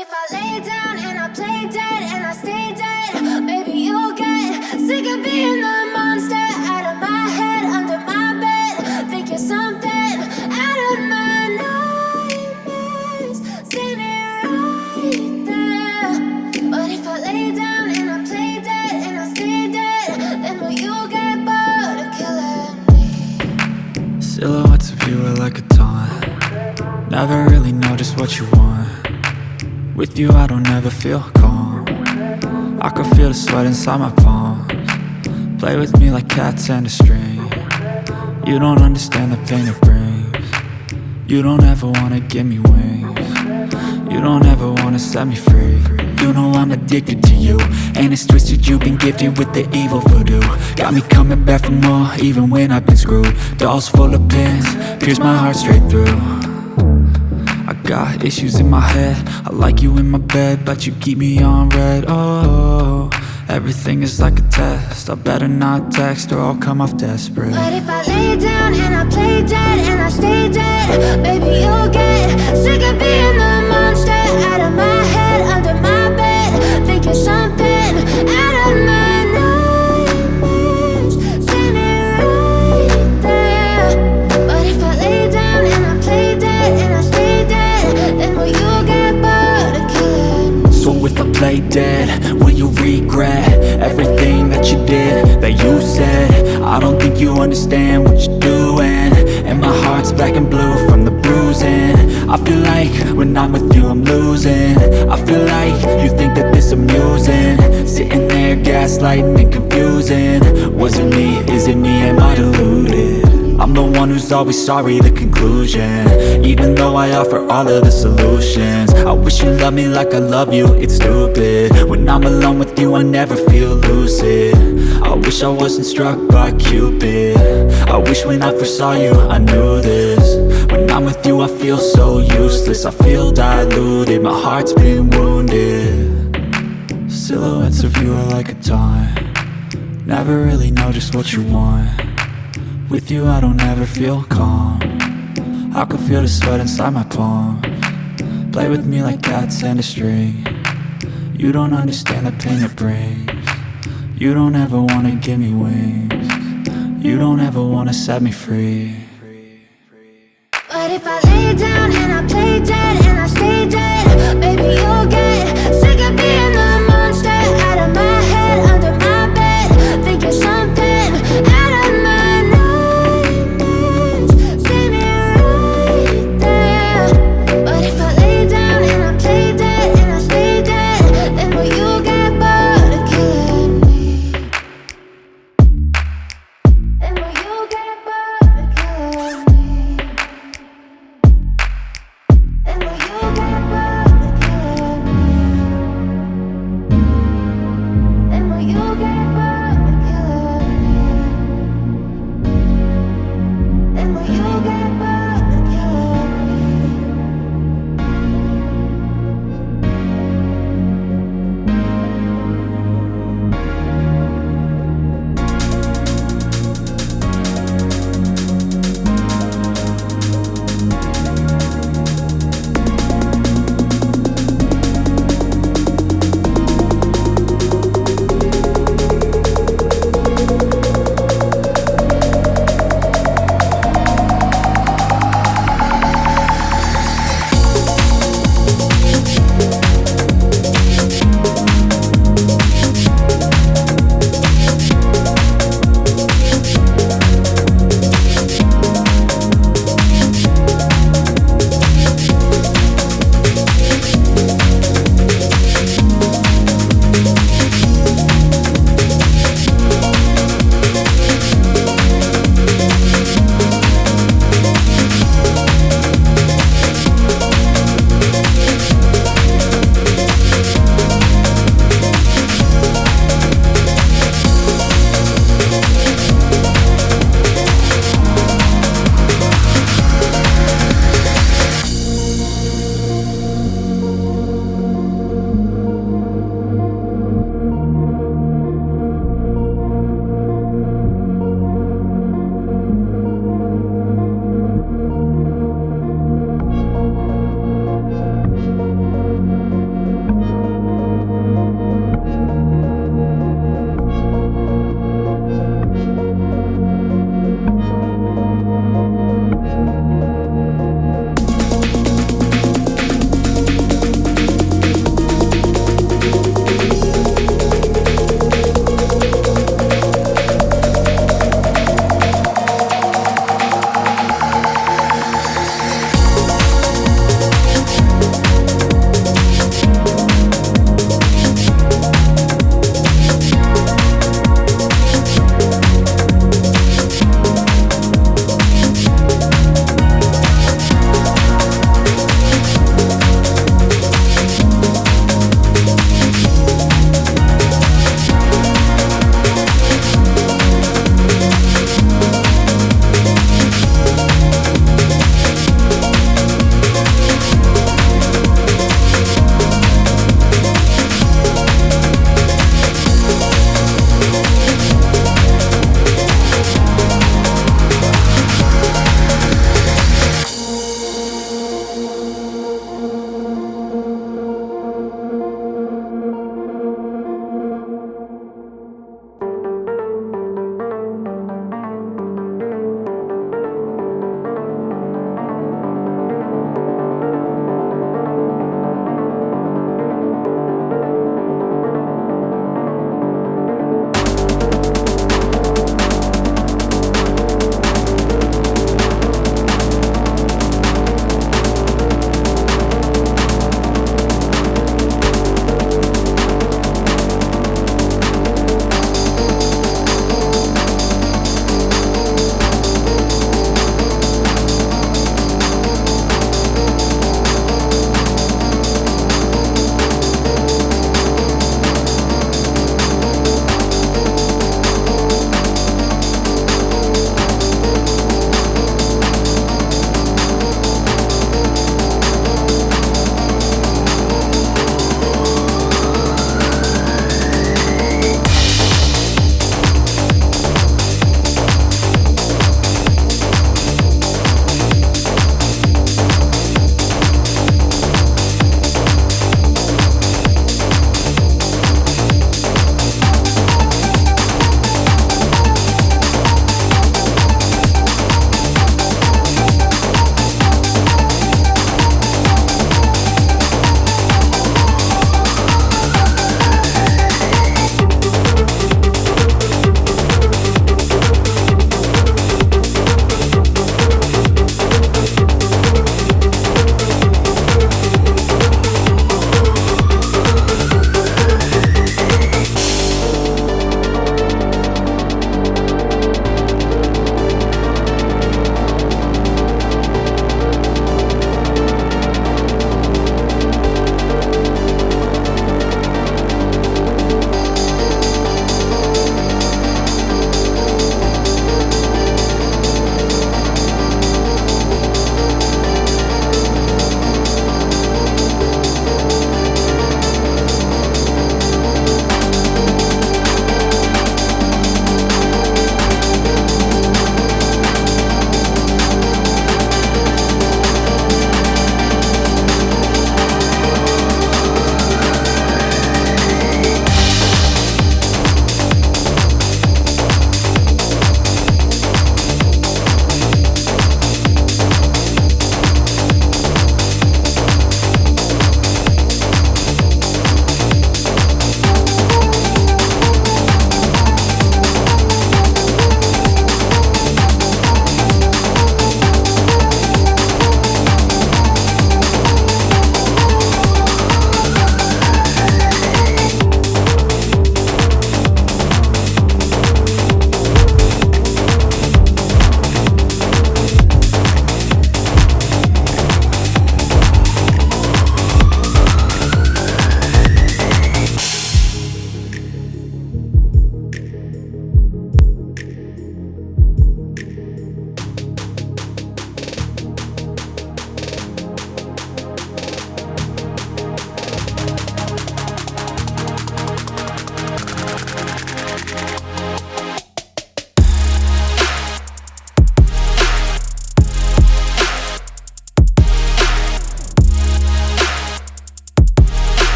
if I lay down and I play dead and I stay dead, maybe you'll get sick of being the monster out of my head, under my bed. Think you're something out of my nightmares, standing right there. But if I lay down and I play dead and I stay dead, then will you get bored of killing me? Silhouettes of you are like a taunt. Never really know just what you want. With you I don't ever feel calm. I can feel the sweat inside my palms. Play with me like cats and a string. You don't understand the pain it brings. You don't ever wanna give me wings. You don't ever wanna set me free. You know I'm addicted to you, and it's twisted, you've been gifted with the evil voodoo. Got me coming back for more, even when I've been screwed. Dolls full of pins, pierce my heart straight through. I got issues in my head, I like you in my bed, but you keep me on red. Oh, everything is like a test, I better not text or I'll come off desperate. But if I lay down and I play dead and I stay dead, baby you'll get sick of being the monster out of my head, under my bed. Think you're something out of my nightmares, standing right there. But if I lay down and I play dead and I stay dead, then will you get bored of killing me? So if I play dead, will you regret everything that you did, that you said? I don't think you understand what you're doing, and my heart's black and blue from the bruising. I feel like when I'm with you I'm losing. I feel like you think that this amusing, sitting there gaslighting and confusing. Was it me? Is it me? Am I deluded? I'm the one who's always sorry, the conclusion, even though I offer all of the solutions. I wish you loved me like I love you, it's stupid. When I'm alone with you I never feel lucid. I wish I wasn't struck by Cupid. I wish when I first saw you I knew this. When I'm with you I feel so useless, I feel diluted, my heart's been wounded. Silhouettes of you are like a taunt. Never really know just what you want. With you I don't ever feel calm. I can feel the sweat inside my palms. Play with me like cats and a string. You don't understand the pain it brings. You don't ever wanna give me wings. You don't ever wanna set me free. But if I lay down and I play dead and I stay dead,